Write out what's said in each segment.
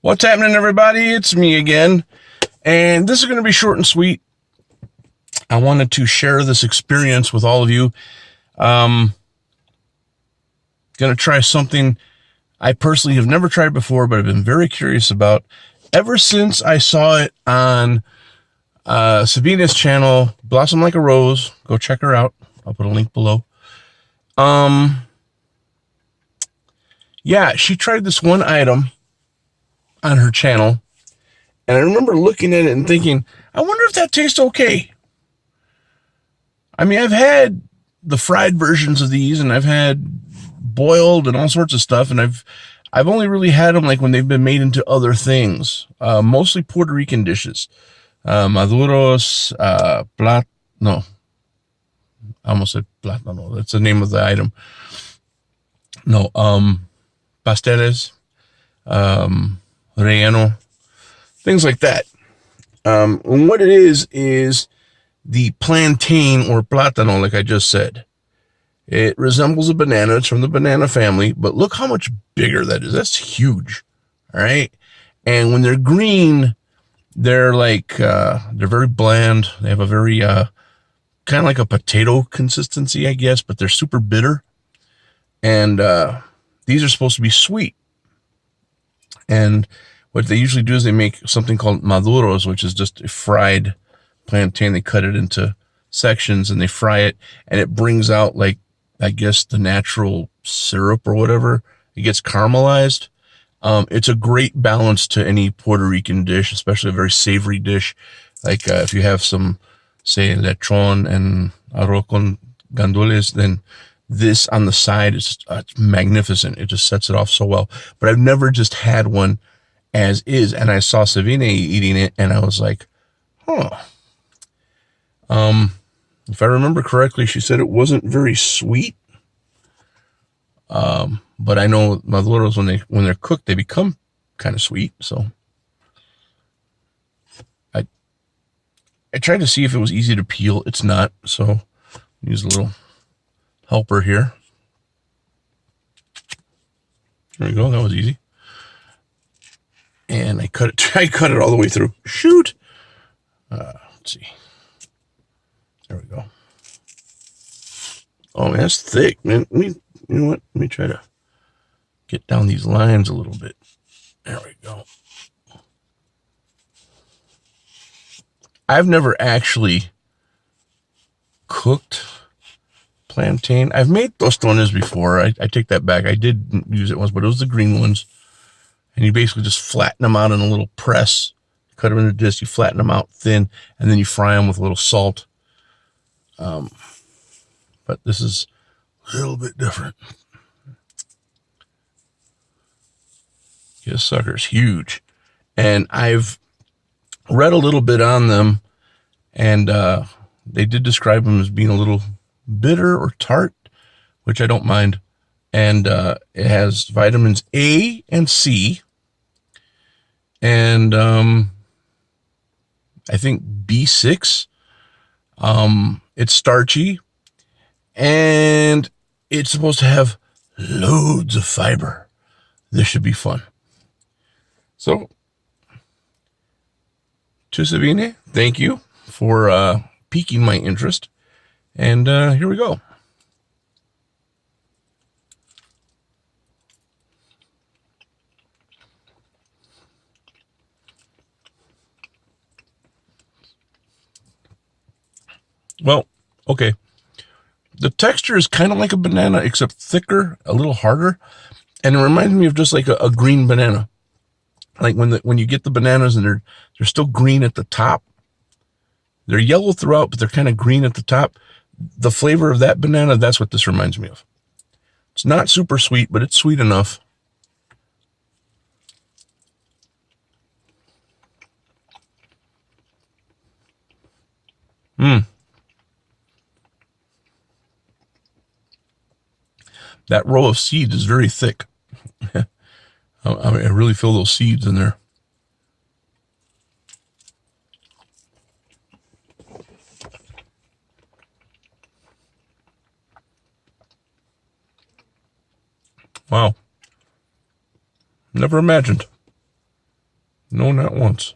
What's happening, everybody? It's me again, and this is going to be short and sweet. I wanted to share this experience with all of you. Going to try something I personally have never tried before, but I've been very curious about ever since I saw it on Sabiene's channel, Blossom Like a Rose. Go check her out. I'll put a link below. Yeah, she tried this one item on her channel, and I remember looking at it and thinking, I wonder if that tastes okay. I mean, I've had the fried versions of these, and I've had boiled and all sorts of stuff, and I've only really had them like when they've been made into other things, mostly Puerto Rican dishes, maduros, no, I almost said plátano. That's the name of the item. No, pasteles, relleno, things like that. And what it is the plantain or plátano, like I just said. It resembles a banana. It's from the banana family, but look how much bigger that is. That's huge. All right. And when they're green, they're like, they're very bland. They have a very, kind of like a potato consistency, I guess, but they're super bitter. And, these are supposed to be sweet. And what they usually do is they make something called maduros, which is just a fried plantain. They cut it into sections and they fry it, and it brings out, like, I guess, the natural syrup or whatever. It gets caramelized. It's a great balance to any Puerto Rican dish, especially a very savory dish. Like if you have some, say, lechon and arroz con gandules, then this on the side is it's magnificent. It just sets it off so well. But I've never just had one as is, and I saw Sabiene eating it, and I was like, huh. If I remember correctly, she said it wasn't very sweet. But I know maduros, when they're cooked, they become kind of sweet. So I tried to see if it was easy to peel. It's not. So use a little helper here. There we go. That was easy. And I cut it all the way through. Shoot. Let's see. There we go. Oh man, that's thick, man. You know what? Let me try to get down these lines a little bit. There we go. I've never actually cooked plantain. I've made tostones before. I take that back. I did use it once, but it was the green ones. And you basically just flatten them out in a little press. Cut them into discs. You flatten them out thin, and then you fry them with a little salt. But this is a little bit different. This sucker's huge. And I've read a little bit on them, and they did describe them as being a little bitter or tart, which I don't mind. And it has vitamins A and C, and I think B6. It's starchy, and it's supposed to have loads of fiber. This should be fun. So, to Sabiene, thank you for piquing my interest. And here we go. Well, okay. The texture is kind of like a banana, except thicker, a little harder. And it reminds me of just like a green banana. Like when you get the bananas and they're still green at the top. They're yellow throughout, but they're kind of green at the top. The flavor of that banana, that's what this reminds me of. It's not super sweet, but it's sweet enough. That row of seeds is very thick. I really feel those seeds in there. Wow. Never imagined. No, not once.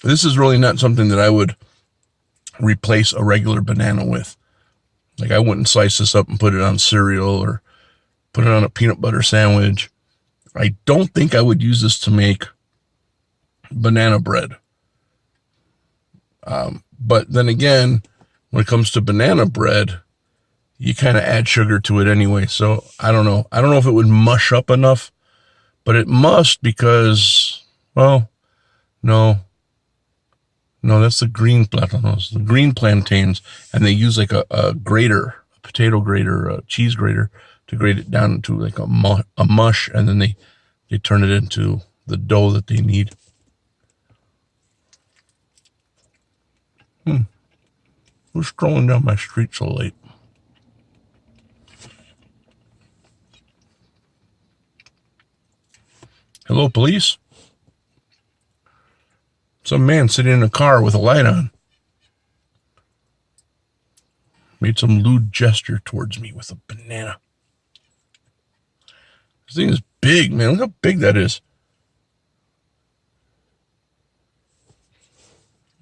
This is really not something that I would replace a regular banana with. Like, I wouldn't slice this up and put it on cereal or put it on a peanut butter sandwich. I don't think I would use this to make banana bread. But then again, when it comes to banana bread, you kind of add sugar to it anyway. So I don't know. I don't know if it would mush up enough, but it must, because, well, no, that's the green platanos, the green plantains. And they use like a grater, a potato grater, a cheese grater to grate it down into like a mush. And then they turn it into the dough that they need. Who's strolling down my street so late? Hello, police? Some man sitting in a car with a light on made some lewd gesture towards me with a banana. This thing is big, man. Look how big that is.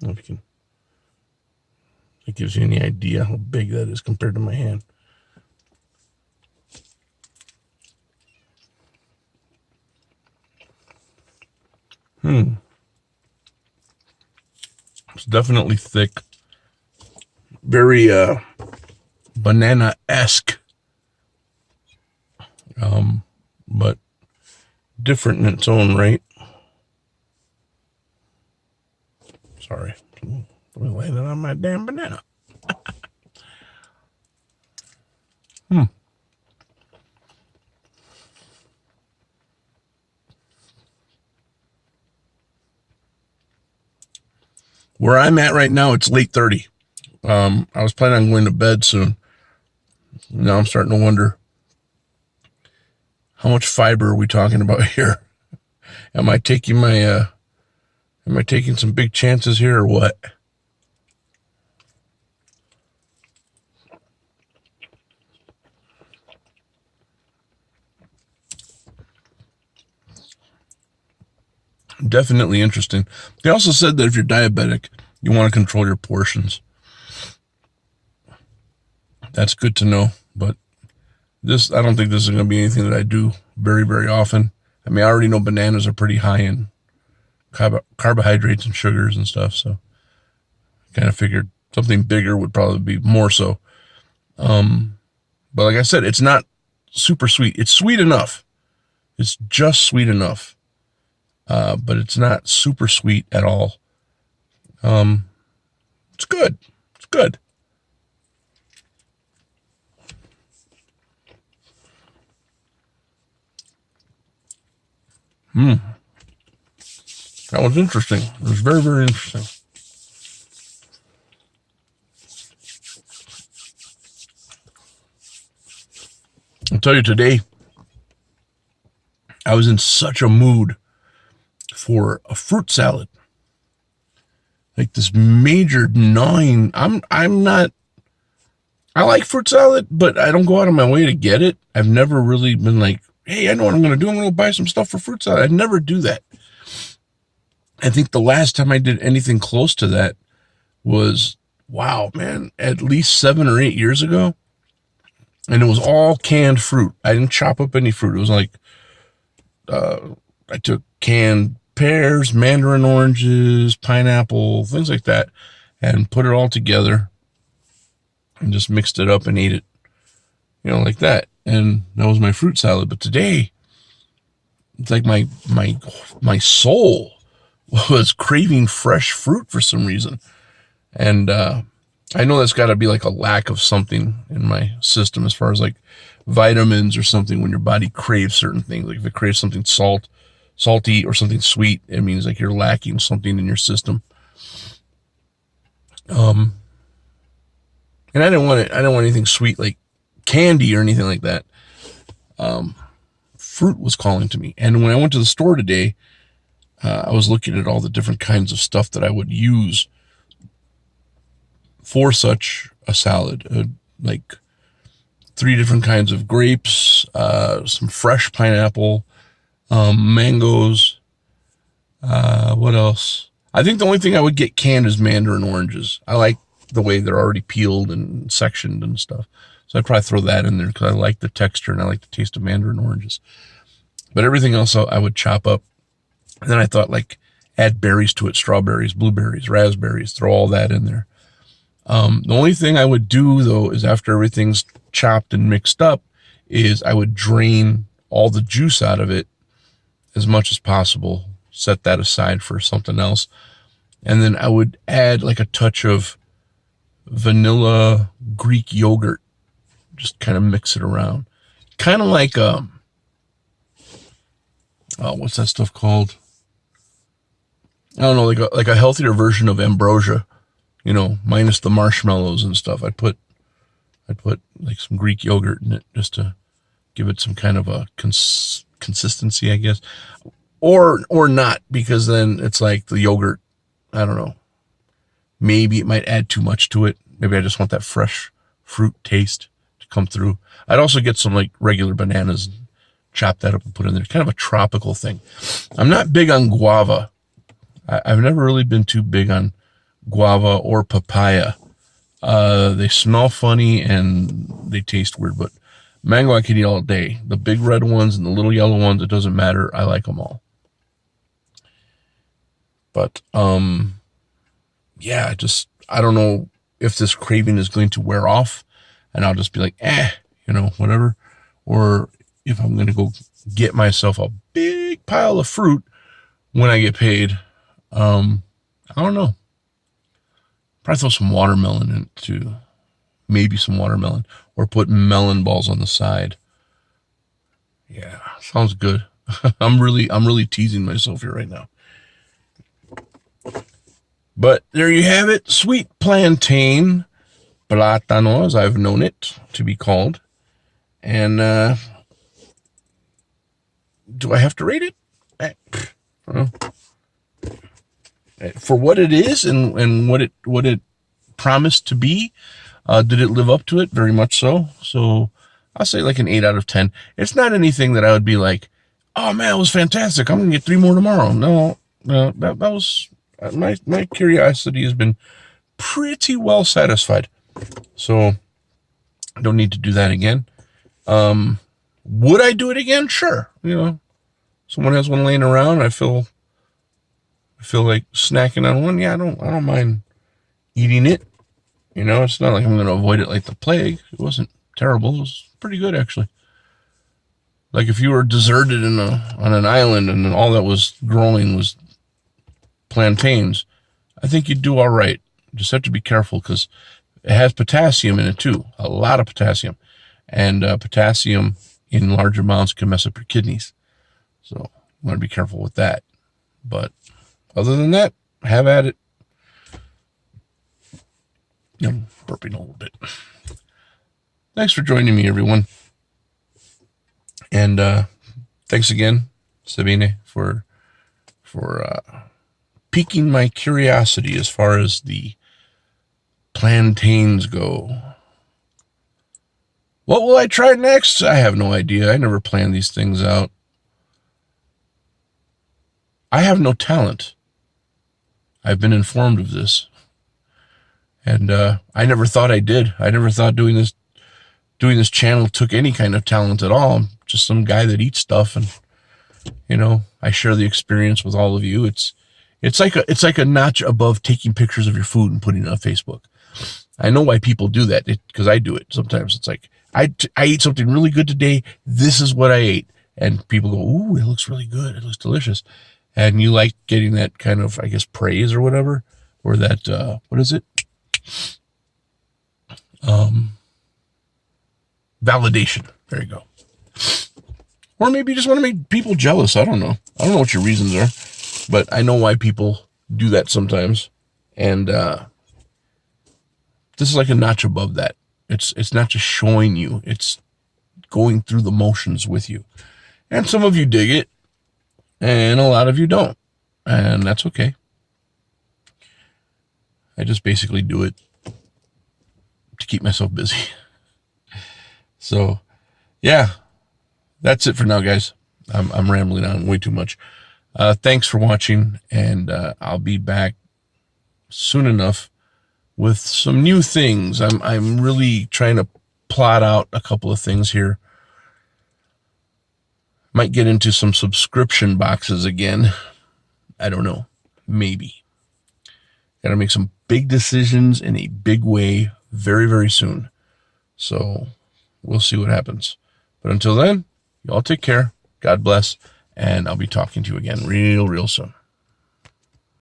I don't know if you can. It gives you any idea how big that is compared to my hand. It's definitely thick. Very banana-esque. But different in its own right. Sorry. We landed on my damn banana. Where I'm at right now, it's late 30. I was planning on going to bed soon. Now I'm starting to wonder, how much fiber are we talking about here? Am I taking some big chances here or what? Definitely interesting. They also said that if you're diabetic, you want to control your portions. That's good to know, but I don't think this is going to be anything that I do very, very often. I mean, I already know bananas are pretty high in carbohydrates and sugars and stuff, so I kind of figured something bigger would probably be more so. But like I said, it's not super sweet. It's sweet enough. It's just sweet enough. But it's not super sweet at all. It's good. It's good. That was interesting. It was very, very interesting. I'll tell you, today, I was in such a mood for a fruit salad. Like this major gnawing. I like fruit salad, but I don't go out of my way to get it. I've never really been like, hey, I know what I'm going to do. I'm going to buy some stuff for fruit salad. I never do that. I think the last time I did anything close to that was, wow, man, at least 7 or 8 years ago. And it was all canned fruit. I didn't chop up any fruit. It was like, I took canned pears, mandarin oranges, pineapple, things like that, and put it all together and just mixed it up and ate it, like that. And that was my fruit salad. But today, it's like my soul was craving fresh fruit for some reason. And I know that's got to be like a lack of something in my system as far as like vitamins or something. When your body craves certain things, like if it craves something salty or something sweet, it means like you're lacking something in your system. And I didn't want anything sweet like candy or anything like that. Fruit was calling to me. And when I went to the store today, I was looking at all the different kinds of stuff that I would use for such a salad, like 3 different kinds of grapes, some fresh pineapple, mangoes. What else? I think the only thing I would get canned is mandarin oranges. I like the way they're already peeled and sectioned and stuff. So I'd probably throw that in there because I like the texture and I like the taste of mandarin oranges. But everything else I would chop up. And then I thought, like, add berries to it, strawberries, blueberries, raspberries, throw all that in there. The only thing I would do, though, is after everything's chopped and mixed up, is I would drain all the juice out of it as much as possible, set that aside for something else. And then I would add like a touch of vanilla Greek yogurt, just kind of mix it around. Kind of like, what's that stuff called? I don't know, like a healthier version of ambrosia, minus the marshmallows and stuff. I'd put like some Greek yogurt in it just to give it some kind of a consistency, I guess. Or not, because then it's like the yogurt, I don't know. Maybe it might add too much to it. Maybe I just want that fresh fruit taste to come through. I'd also get some like regular bananas and chop that up and put in there. Kind of a tropical thing. I'm not big on guava. I've never really been too big on guava or papaya. They smell funny and they taste weird, but mango I could eat all day. The big red ones and the little yellow ones, it doesn't matter. I like them all. But, yeah, I don't know if this craving is going to wear off and I'll just be like, whatever. Or if I'm going to go get myself a big pile of fruit when I get paid. I don't know. Probably throw some watermelon in it too. Maybe some watermelon, or put melon balls on the side. Yeah, sounds good. I'm really teasing myself here right now. But there you have it. Sweet plantain, plátano, as I've known it to be called. And do I have to rate it? I don't know. For what it is and what it promised to be, did it live up to it? Very much so. So I'll say like an 8 out of 10. It's not anything that I would be like, oh man, it was fantastic, I'm gonna get 3 more tomorrow. No, that was my curiosity has been pretty well satisfied. So I don't need to do that again. Would I do it again? Sure. Someone has one laying around, I feel like snacking on one. Yeah, I don't mind eating it. It's not like I'm going to avoid it like the plague. It wasn't terrible. It was pretty good, actually. Like if you were deserted on an island and all that was growing was plantains, I think you'd do all right. Just have to be careful because it has potassium in it too. A lot of potassium. And potassium in large amounts can mess up your kidneys. So you want to be careful with that. But other than that, have at it. I'm burping a little bit. Thanks for joining me, everyone. And thanks again, Sabiene, for piquing my curiosity as far as the plantains go. What will I try next? I have no idea. I never plan these things out. I have no talent. I've been informed of this. And I never thought I did. I never thought doing this channel took any kind of talent at all. I'm just some guy that eats stuff, and I share the experience with all of you. It's like a notch above taking pictures of your food and putting it on Facebook. I know why people do that, because I do it sometimes. It's like I ate something really good today. This is what I ate, and people go, "Ooh, it looks really good. It looks delicious," and you like getting that kind of, I guess, praise or whatever, or that what is it? Validation. There you go. Or maybe you just want to make people jealous. I don't know. I don't know what your reasons are, but I know why people do that sometimes. And this is like a notch above that. It's not just showing you, it's going through the motions with you. And some of you dig it, and a lot of you don't. and that's okay. I just basically do it to keep myself busy. So, yeah, that's it for now, guys. I'm rambling on way too much. Thanks for watching, and I'll be back soon enough with some new things. I'm really trying to plot out a couple of things here. Might get into some subscription boxes again. I don't know. Maybe. Got to make some big decisions in a big way very, very soon. So we'll see what happens. But until then, y'all take care. God bless. And I'll be talking to you again real, real soon.